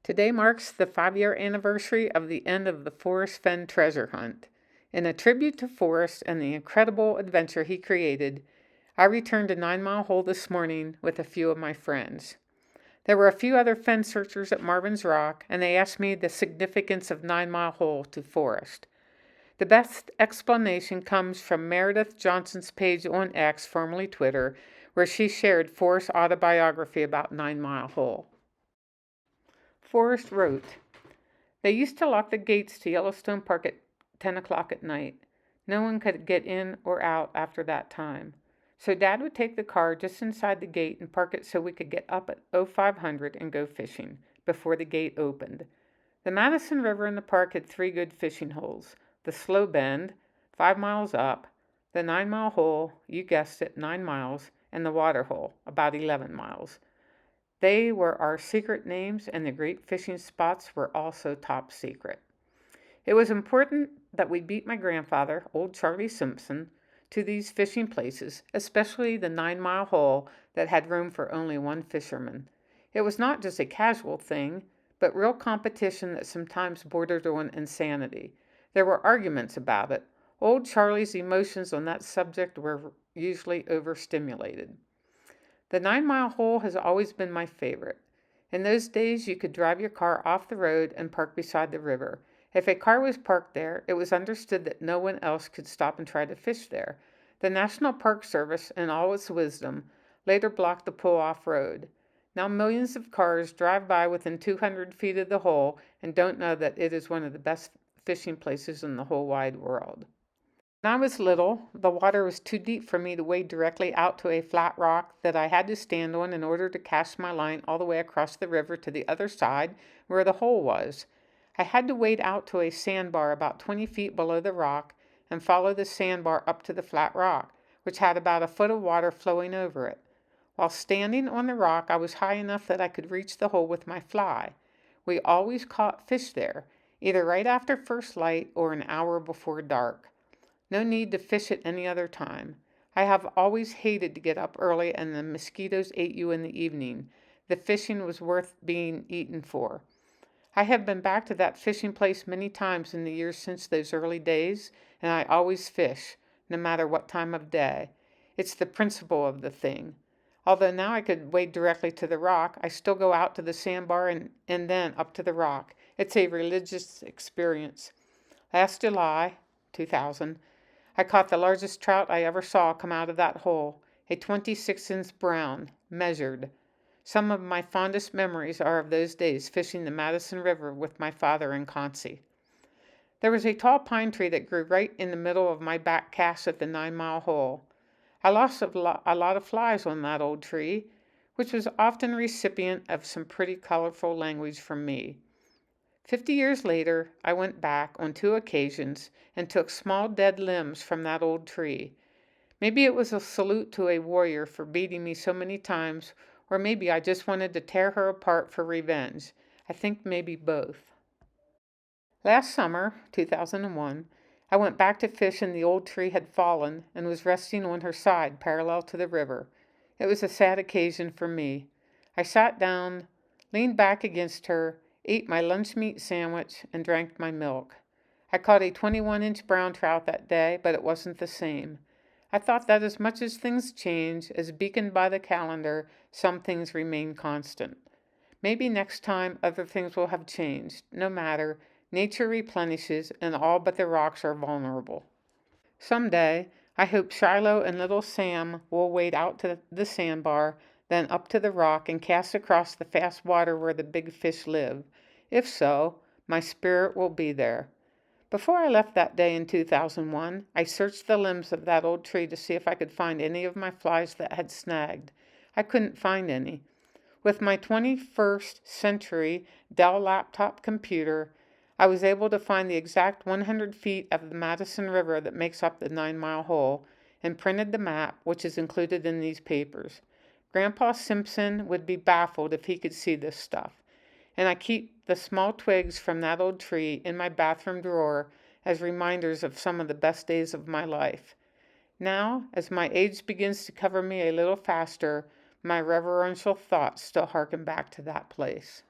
Today marks the 5-year anniversary of the end of the Forrest Fenn treasure hunt. In a tribute to Forrest and the incredible adventure he created, I returned to 9 Mile Hole this morning with a few of my friends. There were a few other Fenn searchers at Marvin's Rock, and they asked me the significance of 9 Mile Hole to Forrest. The best explanation comes from Meredith Johnson's page on X, formerly Twitter, where she shared Forrest's autobiography about 9 Mile Hole. Forrest wrote, "They used to lock the gates to Yellowstone Park at 10 o'clock at night. No one could get in or out after that time. So Dad would take the car just inside the gate and park it so we could get up at 0500 and go fishing before the gate opened. The Madison River in the park had 3 good fishing holes. The Slow Bend, 5 miles up, the 9 Mile Hole, you guessed it, 9 miles, and the Water Hole, about 11 miles. They were our secret names, and the great fishing spots were also top secret. It was important that we beat my grandfather, old Charlie Simpson, to these fishing places, especially the 9 Mile Hole that had room for only one fisherman. It was not just a casual thing, but real competition that sometimes bordered on insanity. There were arguments about it. Old Charlie's emotions on that subject were usually overstimulated. The 9 Mile Hole has always been my favorite. In those days, you could drive your car off the road and park beside the river. If a car was parked there, it was understood that no one else could stop and try to fish there. The National Park Service, in all its wisdom, later blocked the pull-off road. Now millions of cars drive by within 200 feet of the hole and don't know that it is one of the best fishing places in the whole wide world. When I was little, the water was too deep for me to wade directly out to a flat rock that I had to stand on in order to cast my line all the way across the river to the other side where the hole was. I had to wade out to a sandbar about 20 feet below the rock and follow the sandbar up to the flat rock, which had about a foot of water flowing over it. While standing on the rock, I was high enough that I could reach the hole with my fly. We always caught fish there, either right after first light or an hour before dark. No need to fish at any other time. I have always hated to get up early and the mosquitoes ate you in the evening. The fishing was worth being eaten for. I have been back to that fishing place many times in the years since those early days, and I always fish, no matter what time of day. It's the principle of the thing. Although now I could wade directly to the rock, I still go out to the sandbar and then up to the rock. It's a religious experience. Last July, 2000, I caught the largest trout I ever saw come out of that hole, a 26-inch brown, measured. Some of my fondest memories are of those days fishing the Madison River with my father and Concy. There was a tall pine tree that grew right in the middle of my back cast at the 9 Mile Hole. I lost a lot of flies on that old tree, which was often recipient of some pretty colorful language from me. 50 years later, I went back on 2 occasions and took small dead limbs from that old tree. Maybe it was a salute to a warrior for beating me so many times, or maybe I just wanted to tear her apart for revenge. I think maybe both. Last summer, 2001, I went back to fish and the old tree had fallen and was resting on her side parallel to the river. It was a sad occasion for me. I sat down, leaned back against her, ate my lunch meat sandwich, and drank my milk. I caught a 21-inch brown trout that day, but it wasn't the same. I thought that as much as things change, as beaconed by the calendar, some things remain constant. Maybe next time other things will have changed. No matter, nature replenishes, and all but the rocks are vulnerable. Someday, I hope Shiloh and little Sam will wade out to the sandbar, then up to the rock and cast across the fast water where the big fish live. If so, my spirit will be there. Before I left that day in 2001, I searched the limbs of that old tree to see if I could find any of my flies that had snagged. I couldn't find any. With my 21st century Dell laptop computer, I was able to find the exact 100 feet of the Madison River that makes up the 9 Mile Hole and printed the map, which is included in these papers. Grandpa Simpson would be baffled if he could see this stuff. And I keep the small twigs from that old tree in my bathroom drawer as reminders of some of the best days of my life. Now, as my age begins to cover me a little faster, my reverential thoughts still harken back to that place.